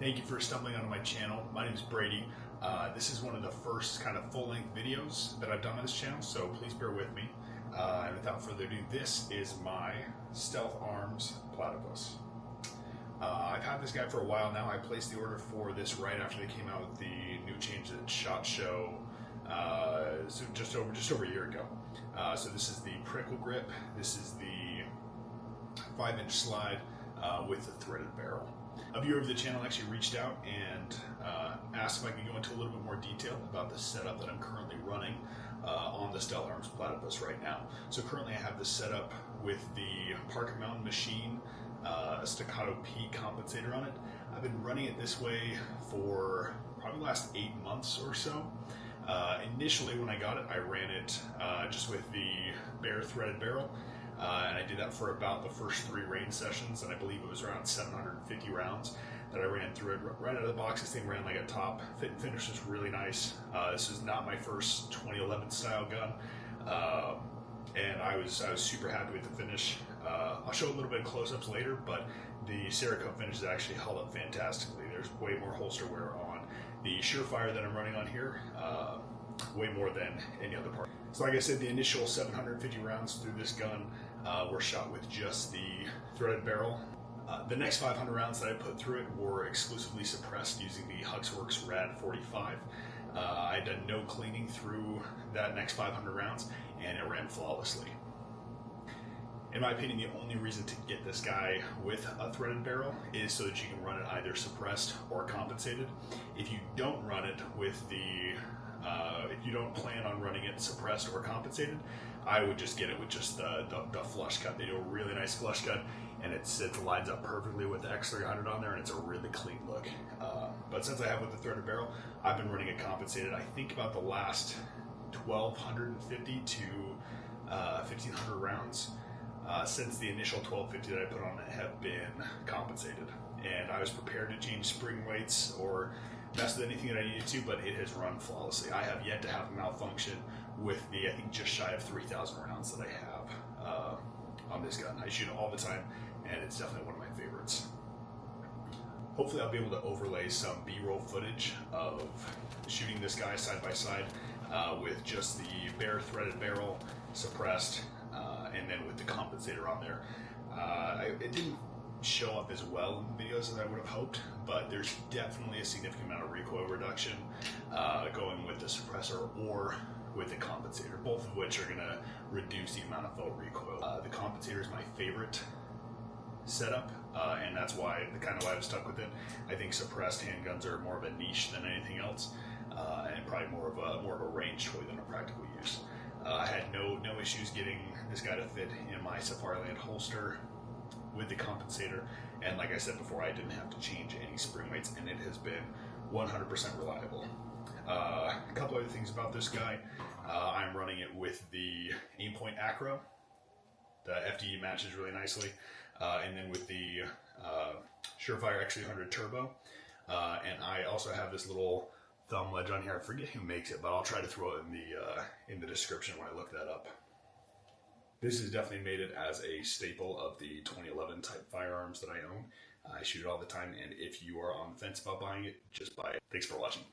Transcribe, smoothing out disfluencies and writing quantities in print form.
Thank you for stumbling onto my channel. My name is Brady. This is one of the first kind of full-length videos that I've done on this channel, so please bear with me. And without further ado, this is my Stealth Arms Platypus. I've had this guy for a while now. I placed the order for this right after they came out with the new changes at SHOT Show, so just over a year ago. So this is the prickle grip. This is the 5-inch slide with the threaded barrel. A viewer of the channel actually reached out and asked if I could go into a little bit more detail about the setup that I'm currently running on the Stealth Arms Platypus right now. So currently I have this set up with the Parker Mountain machine, a staccato peak compensator on it. I've been running it this way for probably the last 8 months or so. Initially when I got it, I ran it just with the bare threaded barrel. And I did that for about the first 3 range sessions, and I believe it was around 750 rounds that I ran through it. Right out of the box, this thing ran like a top. Fit and finish was really nice. This is not my first 2011 style gun, and I was super happy with the finish. I'll show a little bit of close-ups later, but the Cerakote finish has actually held up fantastically. There's way more holster wear on the Surefire that I'm running on here, way more than any other part. So like I said, the initial 750 rounds through this gun were shot with just the threaded barrel. The next 500 rounds that I put through it were exclusively suppressed using the Huxworks Rad 45. I had done no cleaning through that next 500 rounds, and it ran flawlessly. In my opinion, the only reason to get this guy with a threaded barrel is so that you can run it either suppressed or compensated. If you don't run it with the if you don't plan on running it suppressed or compensated, I would just get it with just the flush cut. They do a really nice flush cut, and it lines up perfectly with the X300 on there, and it's a really clean look. But since I have with the threaded barrel, I've been running it compensated. I think about the last 1,250 to 1,500 rounds since the initial 1,250 that I put on it have been compensated. And I was prepared to change spring weights or mess with anything that I needed to, but it has run flawlessly. I have yet to have a malfunction with the, I think, just shy of 3,000 rounds that I have on this gun. I shoot it all the time, and it's definitely one of my favorites. Hopefully I'll be able to overlay some B-roll footage of shooting this guy side by side with just the bare threaded barrel suppressed, and then with the compensator on there. It didn't show up as well in the videos as I would have hoped, but there's definitely a significant amount of recoil reduction going with the suppressor or with the compensator, both of which are going to reduce the amount of felt recoil. The compensator is my favorite setup, and that's why I was stuck with it. I think suppressed handguns are more of a niche than anything else, and probably more of a range toy than a practical use. I had no issues getting this guy to fit in my Safariland holster with the compensator, and like I said before, I didn't have to change any spring weights, and it has been 100% reliable. A couple other things about this guy. I'm running it with the Aimpoint Acro. The FDE matches really nicely, and then with the Surefire X300 Turbo, and I also have this little thumb ledge on here. I forget who makes it, but I'll try to throw it in the description when I look that up. This has definitely made it as a staple of the 2011 type firearms that I own. I shoot it all the time, and if you are on the fence about buying it, just buy it. Thanks for watching.